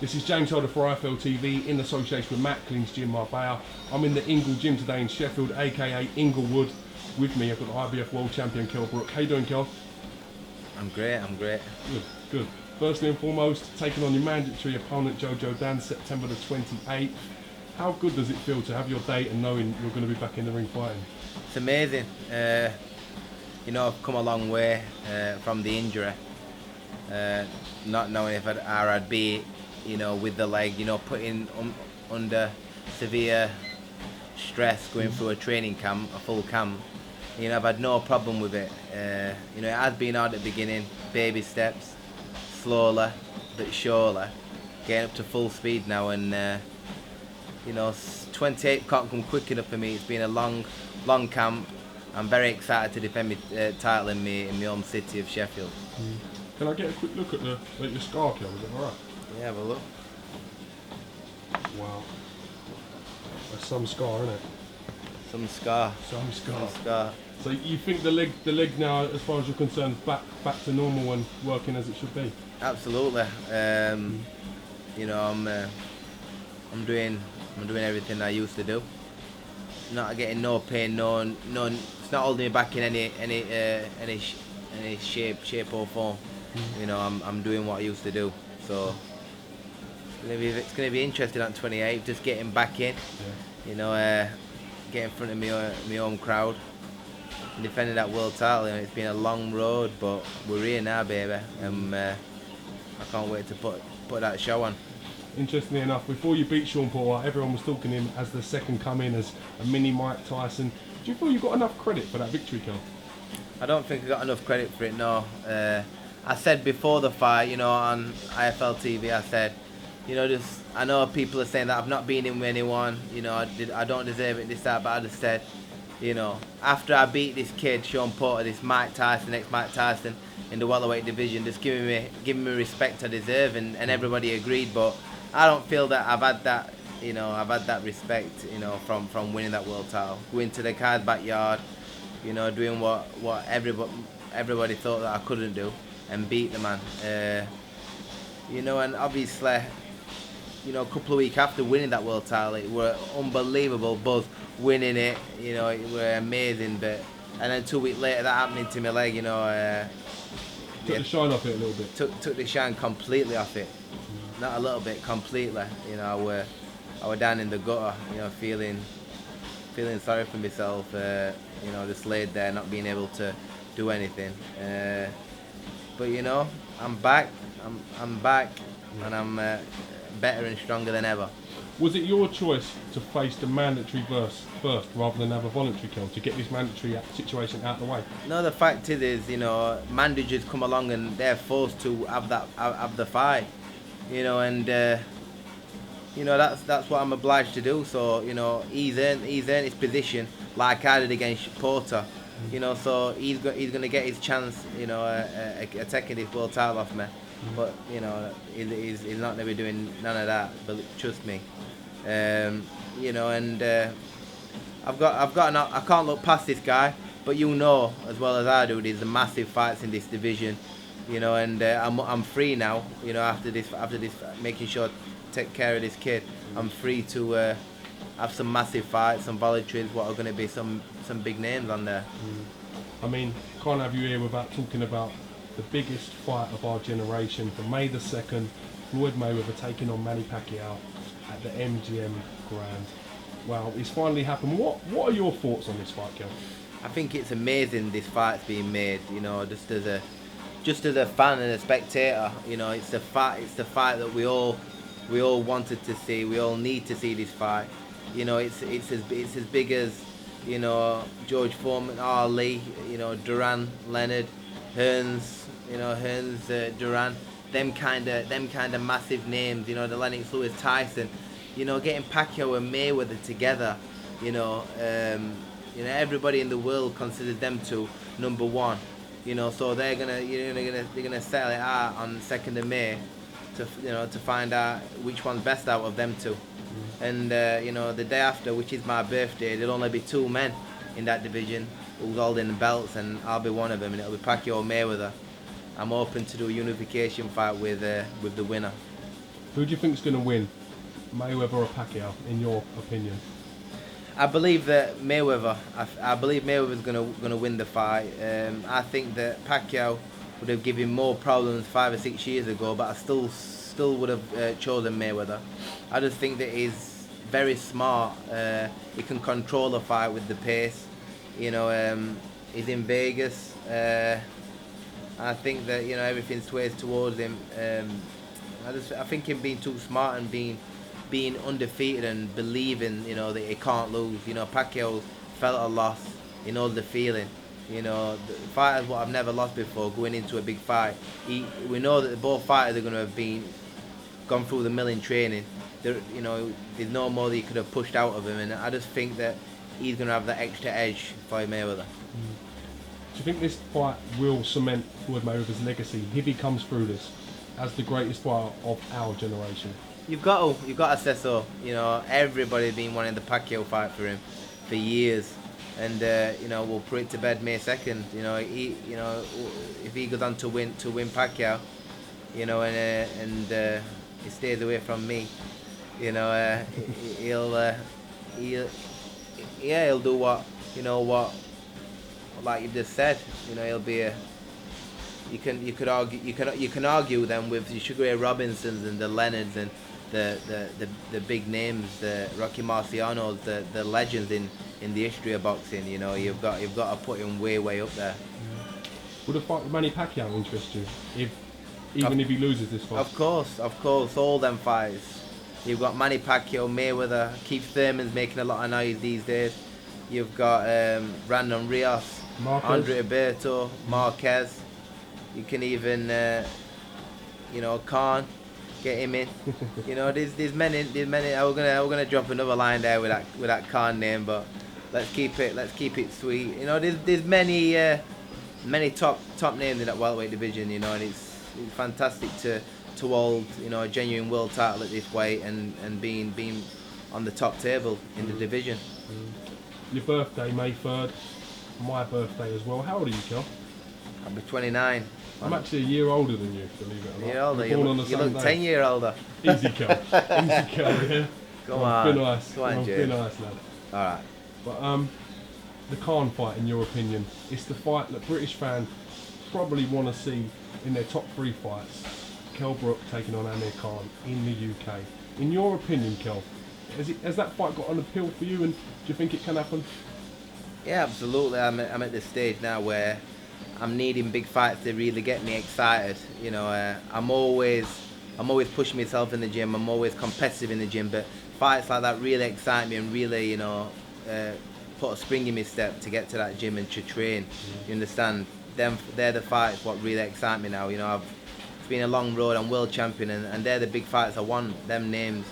This is James Holder for IFL TV in association with Matt Clean's Gym Marbella. I'm in the Ingle Gym today in Sheffield, aka Inglewood. With me, I've got the IBF World Champion, KELL BROOK. How you doing, KELL? I'm great. Good, good. Firstly and foremost, taking on your mandatory opponent, Jojo Dan, September the 28th. How good does it feel to have your date and knowing you're going to be back in the ring fighting? It's amazing. You know, I've come a long way from the injury. Not knowing if I'd be, you know, with the leg, you know, putting under severe stress, going through a training camp, a full camp. You know, I've had no problem with it. You know, it has been hard at the beginning, baby steps, slowly but surely, getting up to full speed now, and you know, 28 can't come quick enough for me. It's been a long camp. I'm very excited to defend my title in my home city of Sheffield. Can I get a quick look at your scar, KELL? Is that alright? Yeah, have a look. Wow. That's some scar, isn't it? Some scar. Some scar. Some scar. So you think the leg now, as far as you're concerned, is back to normal and working as it should be? Absolutely. You know, I'm doing everything I used to do. Not getting no pain, no. It's not holding me back in any shape or form. You know, I'm doing what I used to do. So it's gonna be interesting on 28th, just getting back in. Yeah. You know, get in front of my own crowd, and defending that world title. You know, it's been a long road, but we're here now, baby. I can't wait to put that show on. Interestingly enough, before you beat Sean Porter, everyone was talking him as the second coming, as a mini Mike Tyson. Do you feel you got enough credit for that victory, KELL? I don't think I got enough credit for it, no. I said before the fight, you know, on IFL TV, I said, you know, I know people are saying that I've not been in with anyone, you know, I don't deserve it, this, that, but I just said, you know, after I beat this kid, Sean Porter, this Mike Tyson, ex-Mike Tyson, in the welterweight division, just giving me respect I deserve, and everybody agreed, but I don't feel that I've had that, you know, respect, you know, from winning that world title. Going to the guy's backyard, you know, doing what everybody thought that I couldn't do, and beat the man. You know, and obviously, you know, a couple of weeks after winning that world title, it were unbelievable buzz winning it. You know, it were amazing. And then 2 weeks later, that happening to my leg. You know, took the shine off it a little bit. Took the shine completely off it. Not a little bit, completely. You know, I were down in the gutter. You know, feeling sorry for myself. You know, just laid there, not being able to do anything. But you know, I'm back. I'm back, and I'm better and stronger than ever. Was it your choice to face the mandatory verse first rather than have a voluntary, KELL, to get this mandatory situation out of the way? No, the fact is, you know, managers come along and they're forced to have the fight. You know, and you know, that's what I'm obliged to do. So, you know, he's earned his position like I did against Porter. You know, so he's gonna get his chance. You know, taking this world title off me. But you know, he's not gonna be doing none of that. But trust me. You know, and I can't look past this guy. But you know as well as I do, there's massive fights in this division. You know, and I'm free now. You know, after this, making sure to take care of this kid, I'm free to have some massive fights, some voluntaries, what are going to be some big names on there. I mean, can't have you here without talking about the biggest fight of our generation, for May the 2nd, FLOYD Mayweather taking on MANNY PACQUIAO at the MGM Grand. Wow, it's finally happened. What are your thoughts on this fight, KELL? I think it's amazing this fight's being made. You know, just as a fan and a spectator, you know, it's the fight that we all wanted to see. We all need to see this fight. You know, it's as big as, you know, George Foreman, Ali, you know, Duran, Leonard, Hearns, you know, Duran, them kind of massive names. You know, the Lennox Lewis, Tyson, you know, getting Pacquiao and Mayweather together. You know, everybody in the world considers them two number one. You know, so they're gonna settle it out on 2nd of May to find out which one's best out of them two. And you know, the day after, which is my birthday, there'll only be 2 men in that division who's holding the belts, and I'll be one of them, and it'll be Pacquiao Mayweather. I'm open to do a unification fight with the winner. Who do you think's going to win, Mayweather or Pacquiao, in your opinion? I believe that Mayweather. I believe Mayweather's gonna win the fight. I think that Pacquiao would have given more problems 5 or 6 years ago, but I still would have chosen Mayweather. I just think that he's very smart. He can control the fight with the pace. You know, he's in Vegas. I think that everything sways towards him. I think him being too smart and being undefeated and believing, that he can't lose. Pacquiao felt a loss. He knows the feeling. The fighters what have never lost before going into a big fight. We know that both fighters are going to have gone through the mill in training. There's no more that he could have pushed out of him, and I just think that he's going to have that extra edge for Mayweather. Do you think this fight will cement Floyd Mayweather's legacy if he comes through this as the greatest fighter of our generation? You've got to say so. Everybody's been wanting the Pacquiao fight for him for years, and we'll put it to bed May 2nd. If he goes on to win Pacquiao, and he stays away from me, he'll do what like you just said. He'll be a. You can argue them with the Sugar Ray Robinsons and the Leonards and the big names, the Rocky Marcianos, the legends in the history of boxing. You've got to put him way up there. Would a fight with Manny Pacquiao interest you, if he loses this fight? Of course, all them fights. You've got Manny Pacquiao, Mayweather, Keith Thurman's making a lot of noise these days. You've got Brandon Rios, Marquez. Andre Alberto, Marquez. You can even, Khan, get him in. There's many. We're gonna drop another line there with that Khan name, but let's keep it sweet. There's many top names in that welterweight division. And it's fantastic to hold a genuine world title at this weight and being on the top table in the division. Your birthday, May 3rd. My birthday as well. How old are you, Kel? I'll be 29. I'm actually a year older than you, believe it or not. You're older. We're born on the You same look day. 10 years older. Easy, Kel. Easy, Kel, yeah? Come on. Be nice. Come on, Be James. nice, lad. Alright. But the Khan fight, in your opinion, it's the fight that British fans probably want to see in their top 3 fights. KELL BROOK taking on Amir Khan in the UK. In your opinion, Kel, has that fight got an appeal for you, and do you think it can happen? Yeah, absolutely. I'm at this stage now where I'm needing big fights to really get me excited. I'm always pushing myself in the gym. I'm always competitive in the gym, but fights like that really excite me and really, put a spring in my step to get to that gym and to train. You understand? They're the fights what really excite me now. It's been a long road. I'm world champion, and they're the big fights I want. Them names.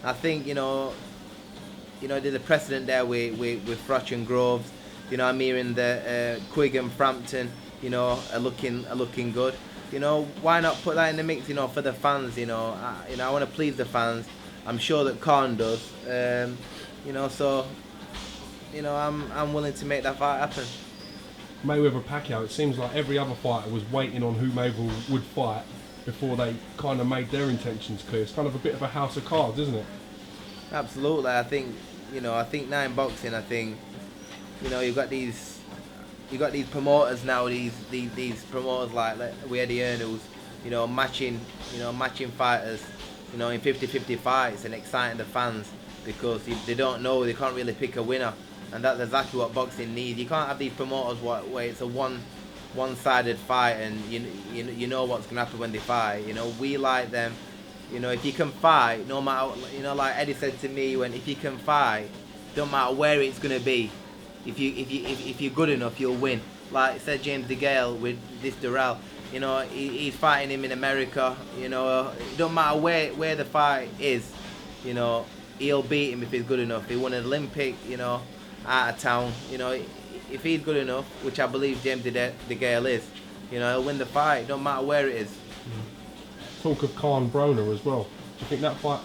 I think there's a precedent there with Froch and Groves. Amir and the Quigg and Frampton. Are looking good. Why not put that in the mix? For the fans. I want to please the fans. I'm sure that Khan does. So. I'm willing to make that fight happen. Mayweather Pacquiao, it seems like every other fighter was waiting on who Mayweather would fight before they kind of made their intentions clear. It's kind of a bit of a house of cards, isn't it? Absolutely. I think now in boxing, you've got these promoters now, these promoters like we had the Earners, matching fighters, in 50-50 fights and exciting the fans because they don't know, they can't really pick a winner. And that's exactly what boxing needs. You can't have these promoters where it's a one-sided fight and you know what's going to happen when they fight. We like them. If you can fight, no matter, like Eddie said to me, if you can fight, don't matter where it's going to be. If you're good enough, you'll win. Like said James DeGale with this Durrell, he's fighting him in America. It don't matter where the fight is. He'll beat him if he's good enough. He won an Olympic, out of town. If he's good enough, which I believe James DeGale is, he'll win the fight. Don't matter where it is. Talk of Khan Broner as well. Do you think that fight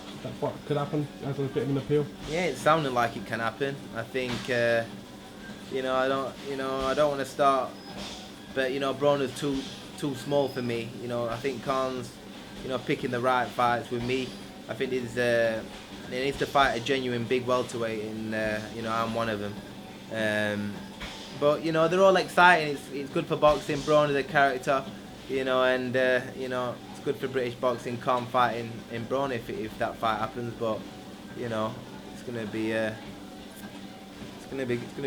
could happen? Has a bit of an appeal? Yeah, it sounded like it can happen. I think, I don't want to start, but Broner's too small for me. I think Khan's you know, picking the right fights with me. I think he needs to fight a genuine big welterweight, and you know, I'm one of them. But you know, they're all exciting. It's good for boxing. Braun is a character, you know, and you know, it's good for British boxing. Calm fighting in Braun if that fight happens. But you know, it's gonna be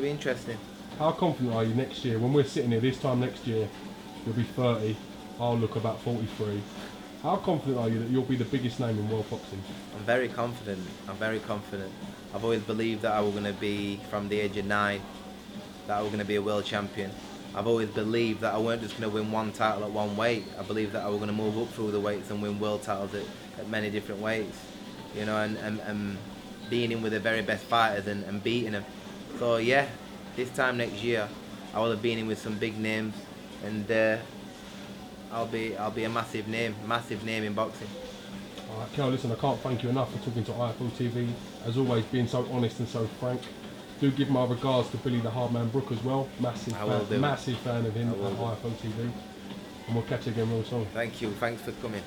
interesting. How confident are you next year, when we're sitting here this time next year, you'll be 30, I'll look about 43. How confident are you that you'll be the biggest name in world boxing? I'm very confident. I'm very confident. I've always believed that I was gonna be, from the age of 9, that I was gonna be a world champion. I've always believed that I weren't just gonna win one title at one weight. I believed that I was gonna move up through the weights and win world titles at many different weights. You know, and being in with the very best fighters and beating them. So yeah, this time next year, I will have been in with some big names, and I'll be a massive name in boxing. Alright, Kel, listen, I can't thank you enough for talking to IFL TV. As always, being so honest and so frank. Do give my regards to Billy the Hardman Brook as well. Massive fan of him at IFL TV. And we'll catch you again real soon. Thank you. Thanks for coming.